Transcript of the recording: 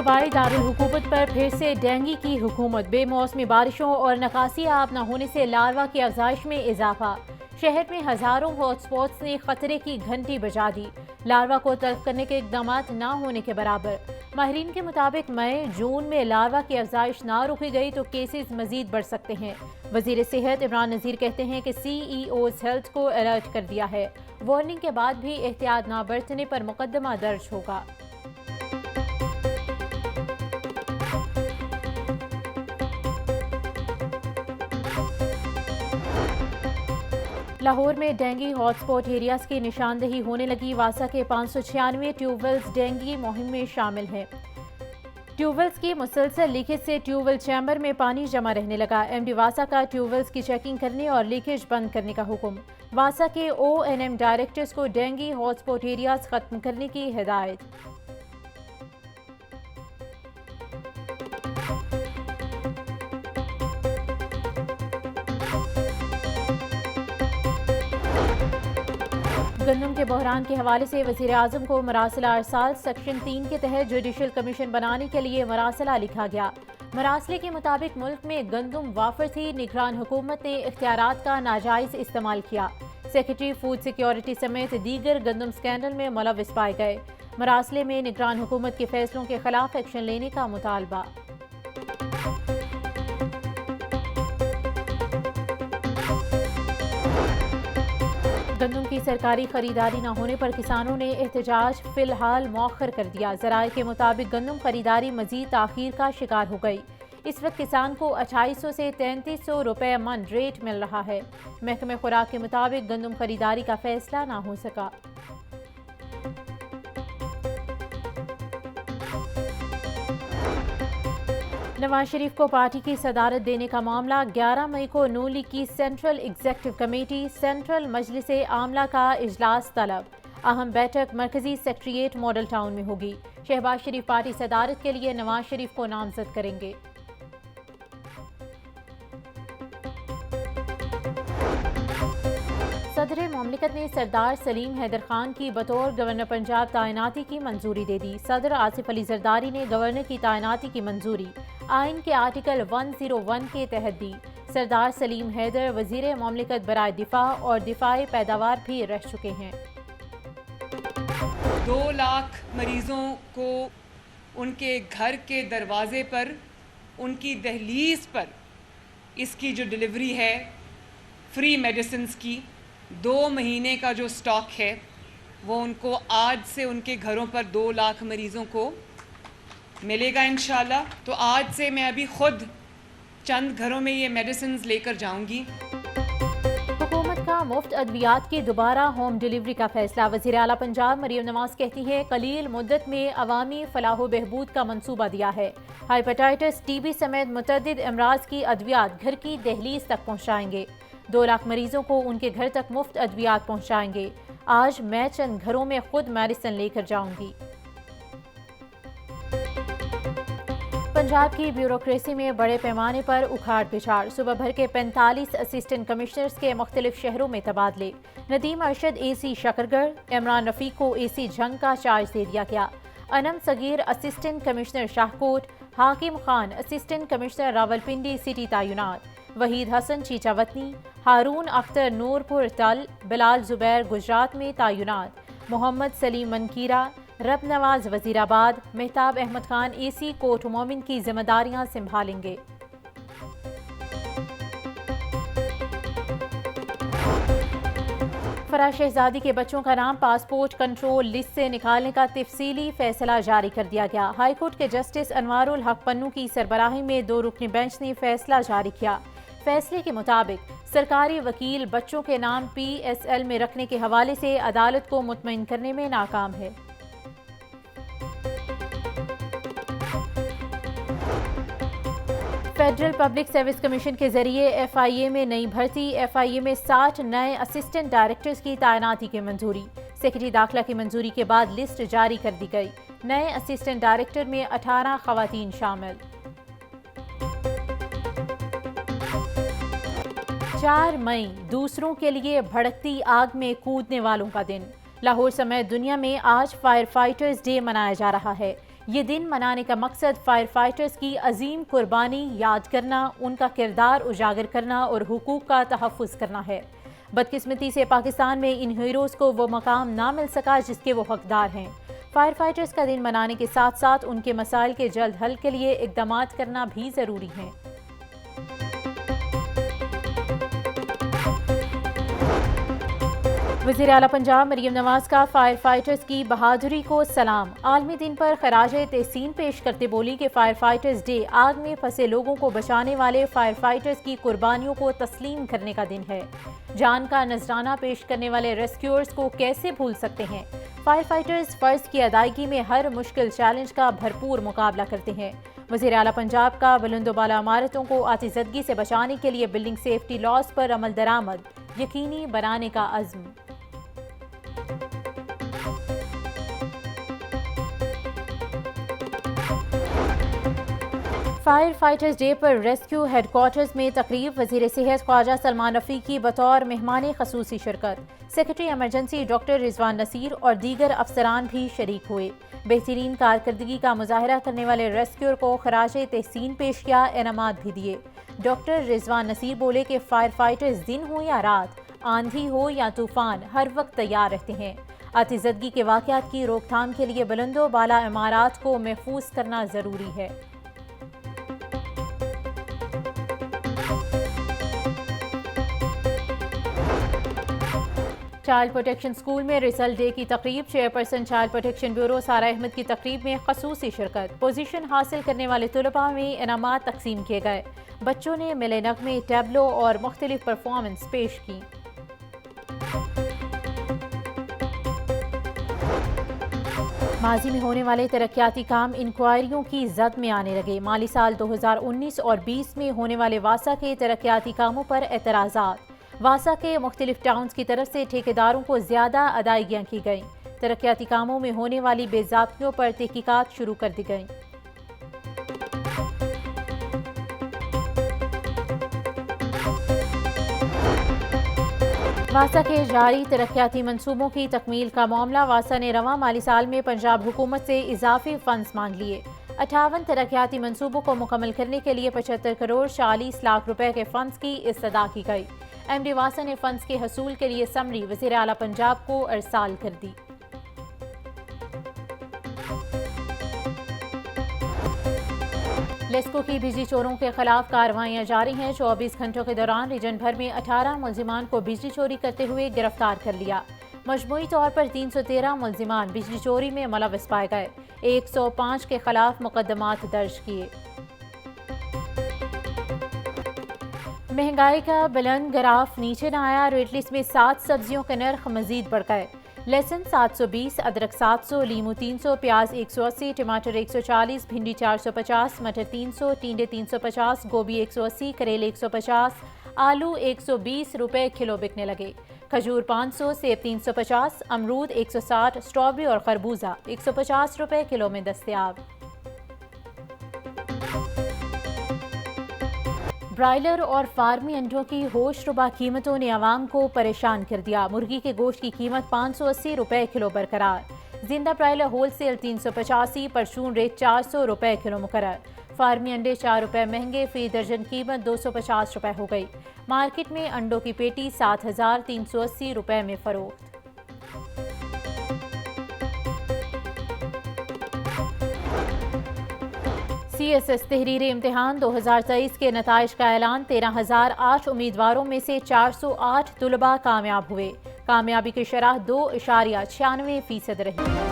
सूबाई दारुल हुकूमत पर फिर से डेंगू की हुकूमत। बेमौसमी बारिशों और नकासी आब न होने से लार्वा की अफजाइश में इजाफा। शहर में हजारों हॉटस्पॉट्स ने खतरे की घंटी बजा दी। लार्वा को तल्फ करने के इकदाम न होने के बराबर। माहिरीन के मुताबिक मई जून में लार्वा की अफजाइश ना रोकी गई तो केसेस मजीद बढ़ सकते हैं। वजीर सेहत इमरान नज़ीर कहते हैं कि CEO's हेल्थ को अलर्ट कर दिया है। वार्निंग के बाद भी एहतियात न बरतने पर मुकदमा दर्ज होगा। लाहौर में डेंगू हॉटस्पॉट एरियाज की निशानदेही होने लगी। वासा के 596 ट्यूबवेल्स डेंगू मुहिम में शामिल हैं। ट्यूबवेल्स की मुसलसल लीकेज से ट्यूबवेल चैम्बर में पानी जमा रहने लगा। MD वासा का ट्यूबवेल्स की चेकिंग करने और लीकेज बंद करने का हुक्म। वासा के ONM डायरेक्टर्स को डेंगू हॉटस्पॉट एरियाज खत्म करने की हिदायत। गंदम के बहरान के हवाले से वज़ीर आज़म को मरासला अरसाल सेक्शन 3 के तहत जुडिशल कमीशन बनाने के लिए मरासला लिखा गया। मरासले के मुताबिक मुल्क में गंदम वाफर थी, निगरान हुकूमत ने इख्तियारात का नाजायज इस्तेमाल किया। सेक्रेटरी फूड सिक्योरिटी समेत दीगर गंदम स्कैंडल में मुलविस पाए गए। मरासले में निगरान हुकूमत के फैसलों के खिलाफ एक्शन लेने का मुतालबा। गंदम की सरकारी खरीदारी न होने पर किसानों ने एहतजाज फिलहाल मौखर कर दिया। ज़राए के मुताबिक गंदम खरीदारी मजीद ताखीर का शिकार हो गई। इस वक्त किसान को 2800 से 3300 रुपए मन रेट मिल रहा है। महकमे खुराक के मुताबिक गंदम खरीदारी का फैसला ना हो सका। नवाज शरीफ को पार्टी की सदारत देने का मामला 11 मई को नून लीग की सेंट्रल एग्जीक्यूटिव कमेटी सेंट्रल मजलिस आमला का इजलास तलब। अहम बैठक मरकजी सेक्रेटेरिएट मॉडल टाउन में होगी। शहबाज शरीफ पार्टी सदारत के लिए नवाज शरीफ को नामजद करेंगे। सदर मुमलिकत ने सरदार सलीम हैदर खान की बतौर गवर्नर पंजाब तैनाती की मंजूरी दे दी। सदर आसिफ अली जरदारी ने गवर्नर की तैनाती की मंजूरी आइन के आर्टिकल 101 के तहत दी। सरदार सलीम हैदर वजीर मुमलिकत बराए दिफा और दिफाई पैदावार भी रह चुके हैं। 2 लाख मरीजों को उनके घर के दरवाजे पर, उनकी दहलीज पर इसकी जो डिलीवरी है फ्री मेडिसिन्स की, 2 महीने का जो स्टॉक है वो उनको आज से उनके घरों पर 2 लाख मरीज़ों को मिलेगा इंशाल्लाह। तो आज से मैं अभी खुद चंद घरों में ये मेडिसिन्स लेकर जाऊंगी। हुकूमत का मुफ्त अद्वियात की दोबारा होम डिलीवरी का फैसला। वज़ीर आला पंजाब मरियम नवाज कहती है कलील मुद्दत में अवामी फलाह बहबूद का मंसूबा दिया है। हेपेटाइटिस, TB समेत मुतअद्दिद अमराज की अद्वियात घर की दहलीज तक पहुँचाएंगे। 2 लाख मरीजों को उनके घर तक मुफ्त अद्वियात पहुँचाएंगे। आज मैं चंद घरों में खुद मेडिसिन लेकर जाऊंगी। पंजाब की ब्यूरोक्रेसी में बड़े पैमाने पर उखाड़ पिछाड़। सुबह भर के 45 असिस्टेंट कमिश्नर्स के मुख्तलिफ शहरों में तबादले। नदीम अरशद AC शकरगढ़, इमरान रफ़ीक को AC झंग का चार्ज दे दिया गया। अनम सगीर असिस्टेंट कमिश्नर शाहकोट, हाकिम Khan assistant commissioner Rawalpindi city तैनात। वहीद हसन चीचावतनी, हारून अख्तर नूरपुर तल, बिलाल जुबैर गुजरात में तैनात। मोहम्मद सलीम मनकीरा, रब नवाज वजीराबाद, मेहताब अहमद खान AC कोट मोमिन की जिम्मेदारियां संभालेंगे। फराज शहजादी के बच्चों का नाम पासपोर्ट कंट्रोल लिस्ट से निकालने का तफसीली फैसला जारी कर दिया गया। हाईकोर्ट के जस्टिस अनवारुल हक पन्नू की सरबराही में 2 रुकनी बेंच ने फैसला जारी किया। फैसले के मुताबिक सरकारी वकील बच्चों के नाम PSL में रखने के हवाले से अदालत को मुतमईन करने में नाकाम है। फेडरल पब्लिक सर्विस कमीशन के जरिए FIA में नई भर्ती। FIA में 60 नए असिस्टेंट डायरेक्टर्स की तैनाती की मंजूरी। सेक्रेटरी दाखिला की मंजूरी के बाद लिस्ट जारी कर दी गई। नए असिस्टेंट डायरेक्टर में 18 खवातीन शामिल। 4 मई दूसरों के लिए भड़कती आग में कूदने वालों का दिन। लाहौर समेत दुनिया में आज फायर फाइटर्स डे मनाया जा रहा है। ये दिन मनाने का मकसद फायर फाइटर्स की अजीम कुर्बानी याद करना, उनका किरदार उजागर करना और हुकूक का तहफ़्फ़ुज़ करना है। बदकिस्मती से पाकिस्तान में इन हीरोज़ को वो मकाम ना मिल सका जिसके वो हकदार हैं। फायर फाइटर्स का दिन मनाने के साथ साथ उनके मसाइल के जल्द हल के लिए इक़दाम करना भी ज़रूरी है। वज़ीर आला पंजाब मरीम नवाज का फायर फाइटर्स की बहादुरी को सलाम। आलमी दिन पर खराज तहसीन पेश करते बोली कि फायर फाइटर्स डे आग में फंसे लोगों को बचाने वाले फायर फाइटर्स की कुर्बानियों को तस्लीम करने का दिन है। जान का नजराना पेश करने वाले रेस्क्यूअर्स को कैसे भूल सकते हैं। फायर फाइटर्स फ़र्ज की अदायगी में हर मुश्किल चैलेंज का भरपूर मुकाबला करते हैं। वज़ीर आला पंजाब का बुलंदोबाला इमारतों को आतिज़दगी से बचाने के लिए बिल्डिंग सेफ्टी लॉज पर अमल दरामद यकीनी बनाने का अज़्म। फायर फाइटर्स डे पर रेस्क्यू हेडक्वार्टर्स में तकरीब। वज़ीर सेहत ख्वाजा सलमान रफ़ीकी बतौर मेहमान खसूसी शिरकत। Secretary emergency doctor Rizwan Naseer और दीगर अफसरान भी शरीक हुए। बेहतरीन कारकर्दगी का मुजाहरा करने वाले रेस्क्यूअर को खराज तहसीन पेश किया, इनामात भी दिए। डॉक्टर रिजवान नसीर बोले कि फायर फाइटर्स दिन हो या रात, आंधी हो या तूफान, हर वक्त तैयार रहते हैं। आतिज़दगी के वाक़यात की रोकथाम के लिए बुलंदो बाला इमारात को महफूज करना ज़रूरी है। चाइल्ड प्रोटेक्शन स्कूल में रिजल्ट डे की तकरीब। चेयरपर्सन चाइल्ड प्रोटेक्शन ब्यूरो सारा अहमद की तकरीब में खसूसी शिरकत। पोजीशन हासिल करने वाले तुलबा में इनामात तकसीम किए गए। बच्चों ने मिले नगमे, टैबलो और मुख्तलिफ परफॉर्मेंस पेश की। माजी में होने वाले तरक्याती काम इंक्वायरियों की जद में आने लगे। माली साल 2019 और 20 में होने वाले वासा के तरक्याती कामों पर एतराज़ात। वासा के मुख्तलिफ टाउन्स की तरफ से ठेकेदारों को ज़्यादा अदायगियाँ की गईं। तरक्याती कामों में होने वाली बेज़ाब्तियों पर तहकीकात शुरू कर दी गईं। वासा के जारी तरक्याती मंसूबों की तकमील का मामला। वासा ने रवां माली साल में पंजाब हुकूमत से इजाफी फंड्स मांग लिए। 58 तरक्याती मंसूबों को मुकम्मल करने के लिए 75 करोड़ 40 लाख रुपए के फंड्स की इस्तदा की गई। एमडी वासा ने फंड्स के हसूल के लिए समरी वज़ीर आला पंजाब को अरसाल कर दी। लेस्को की बिजली चोरों के खिलाफ कार्रवाइयां जारी हैं। 24 घंटों के दौरान रीजन भर में 18 मुल्जिमान को बिजली चोरी करते हुए गिरफ्तार कर लिया। मजमूई तौर पर 313 मुल्जिमान बिजली चोरी में मुलव्वस पाए गए। 105 के खिलाफ मुकदमात दर्ज किए। महंगाई का बुलंद ग्राफ नीचे न आया। रेट लिस्ट में 7 सब्जियों के नर्ख मजीद बढ़ गए। लहसुन 720, अदरक 700, लीमू 300, प्याज 180, टमाटर 140, भिंडी 450, मटर 300, टिंडे 350, गोभी 180, करेले 150, आलू 120 रुपए किलो बिकने लगे। खजूर 500, सेब 350, अमरूद 160, स्ट्रॉबेरी और खरबूजा 150 रुपए किलो में दस्तयाब। ब्रायलर और फार्मी अंडों की होशरुबा कीमतों ने आवाम को परेशान कर दिया। मुर्गी के गोश्त की कीमत 580 रुपए किलो बरकरार। जिंदा ब्रायलर होलसेल 385, परचून रेट 400 रुपए किलो मुकर्रर। फार्मी अंडे 4 रुपए महंगे, फी दर्जन कीमत 250 रुपए हो गई। मार्केट में अंडों की पेटी 7380 रुपए में फरोख्त। CSS तहरीरी इम्तिहान 2023 के नताइज का ऐलान। 13,008 उम्मीदवारों में से 408 तुलबा कामयाब हुए। कामयाबी की शरह 2.96% रही।